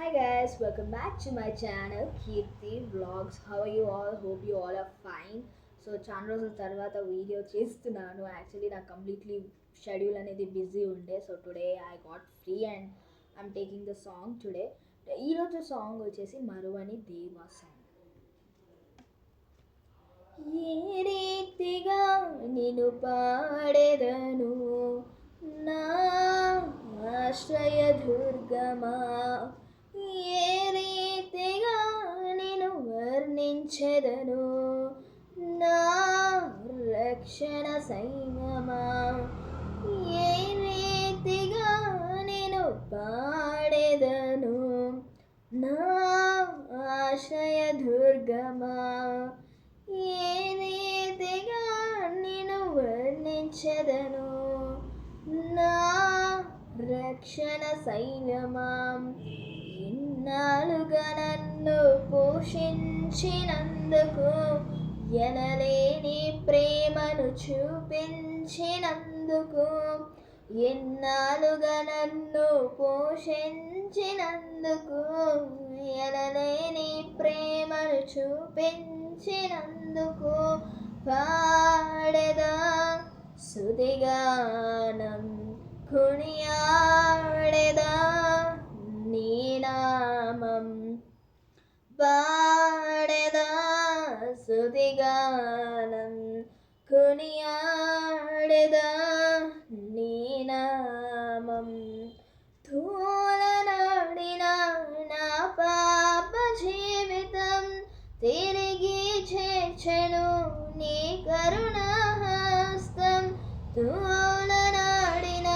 Hi guys, welcome back to my channel Kirti Vlogs. How are you all? Hope you all are fine. So చాలా రోజుల తర్వాత video చేస్తున్నాను. Actually నాకు completely schedule అనేది busy ఉండే. So today I got free and I'm taking the song today. ఈరోజు song వచ్చేసి మరువని దేవా సాంగ్. ఏ రీతిగా నిన్ను పాడెదను నా ఆశ్రయ దుర్గమా, ఏ రీతిగా నేను వర్ణించెదను నా రక్షణ సైన్యమా, ఏ రీతిగా నేను పాడెదను నా ఆశ్రయ దుర్గమా, ఏ రీతిగా నేను వర్ణించెదను నా రక్షణ సైన్యమా, ఇన్నాళ్ళుగా నన్ను పోషించినందుకు, ఎనలేని ప్రేమను చూపించినందుకు, ఎన్నాళ్ళుగా నన్ను పోషించినందుకు, ఎనలేని ప్రేమను చూపించినందుకు, పాడెదా స్తుతిగానం, కొనియాడెదా నీ నామం, పాడెదా స్తుతిగానం, కొనియాడెదా నీ నామం. తూలనాడిన నా పాప జీవితం తిరిగి చేర్చెను నీ కరుణాహస్తం. తూలనాడిన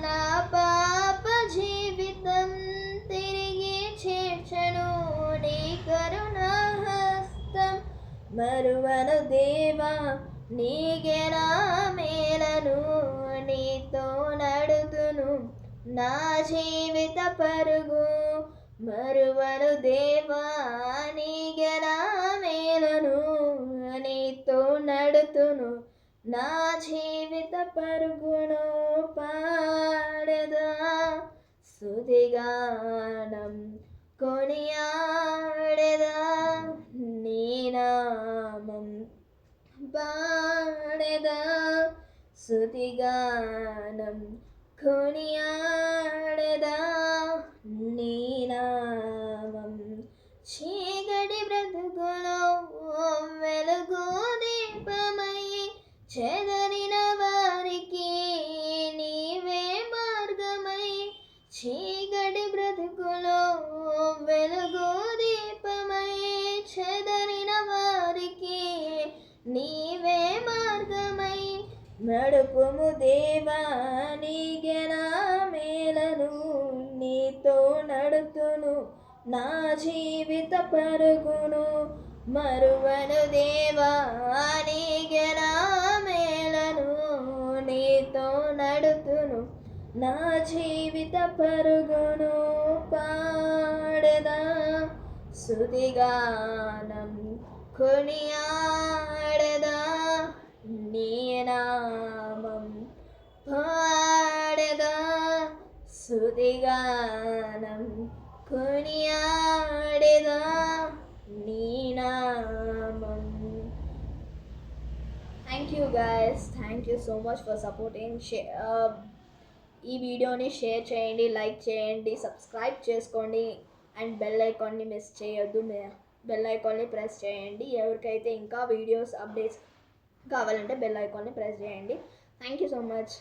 నా పాప జీవితం తిరిగి చేర్చెను నీ కరుణాహస్తం. మరువను దేవా నీకెలా మేలను, నీతో నడుతును నా జీవిత పరుగు. మరువను దేవా నీకెలా మేలను, నీతో నడుతును నా జీవిత పరుగును, పాడెదా స్తుతిగానం, కొనియాడెదా నీ నామం, పాడెదా స్తుతిగానం, కొనియాడెదా నీ నామం. చీకటి బ్రతుకులో వెలుగు దీపమై, చెదరిన వారికి నీవే మార్గమై, చీకటి బ్రతుకులో వెలుగు దీపమై, చెదరిన వారికి నీవే మార్గమై, నడుపుము దేవా నీకెలా మేలను, నీతో నడుతును నా జీవిత పరుగును. మరువను దేవా నీకెలా మేలను, నీతో నడుతును నా జీవిత పరుగును, పాడెదా స్తుతిగానం, కొనియాడెదా నీ నామం, పాడెదా స్తుతిగానం, కొనియాడెదా నీ నామం. Thank you guys, thank you so much for supporting. ఈ వీడియోని షేర్ చేయండి, లైక్ చేయండి, సబ్స్క్రైబ్ చేసుకోండి అండ్ బెల్ ఐకాన్ని మిస్ చేయొద్దు. బెల్ ఐకాన్ని ప్రెస్ చేయండి. ఎవరికైతే ఇంకా వీడియోస్ అప్డేట్స్ కావాలంటే బెల్ ఐకాన్ని ప్రెస్ చేయండి. Thank you so much.